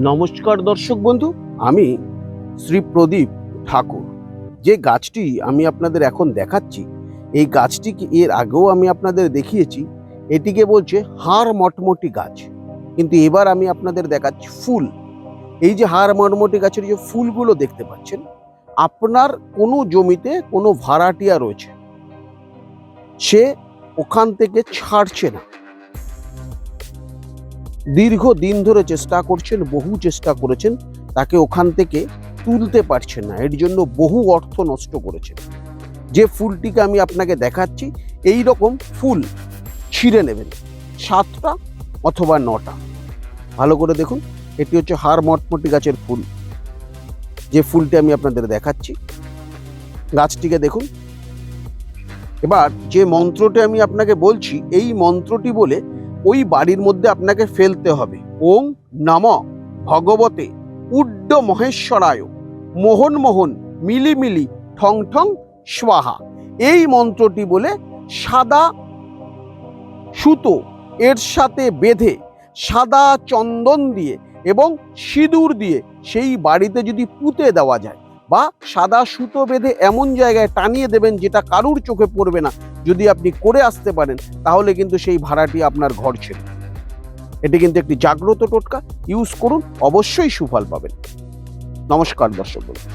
নমস্কার দর্শক বন্ধু, আমি শ্রী প্রদীপ ঠাকুর। যে গাছটি আমি আপনাদের এখন দেখাচ্ছি, এই গাছটি এর আগেও আমি আপনাদের দেখিয়েছি। এটিকে বলছে হাড় মটমটি গাছ, কিন্তু এবার আমি আপনাদের দেখাচ্ছি ফুল। এই যে হাড় মটমটি গাছের যে ফুলগুলো দেখতে পাচ্ছেন, আপনার কোনো জমিতে কোনো ভাড়াটিয়া রয়েছে, সে ওখান থেকে ছাড়ছে না। দীর্ঘদিন ধরে চেষ্টা করছেন, বহু চেষ্টা করেছেন, তাকে ওখান থেকে তুলতে পারছেন না। এর জন্য বহু অর্থ নষ্ট করেছেন। যে ফুলটিকে আমি আপনাকে দেখাচ্ছি, এই রকম ফুল ছিঁড়ে নেবেন 7টা অথবা 9টা। ভালো করে দেখুন, এটি হচ্ছে হাড় মটমটি গাছের ফুল। যে ফুলটি আমি আপনাদের দেখাচ্ছি, গাছটিকে দেখুন। এবার যে মন্ত্রটি আমি আপনাকে বলছি, এই মন্ত্রটি বলে ওই বাড়ির মধ্যে আপনাকে ফেলতে হবে। ওং নমঃ ভগবতে উড্ড মহেশ্বরায় মোহন মোহন মিলি মিলি ঠং ঠং স্বাহা। এই মন্ত্রটি বলে সাদা সুতো এর সাথে বেঁধে সাদা চন্দন দিয়ে এবং সিঁদুর দিয়ে সেই বাড়িতে যদি পুঁতে দেওয়া যায়, বা সাদা সুতো বেঁধে এমন জায়গায় টানিয়ে দেবেন যেটা কারুর চোখে পড়বে না, যদি আপনি করে আসতে পারেন, তাহলে কিন্তু সেই ভাড়াটি আপনার ঘর ছেড়ে। এটি কিন্তু একটি জাগ্রত টোটকা। ইউজ করুন, অবশ্যই সুফল পাবেন। নমস্কার দর্শক বন্ধু।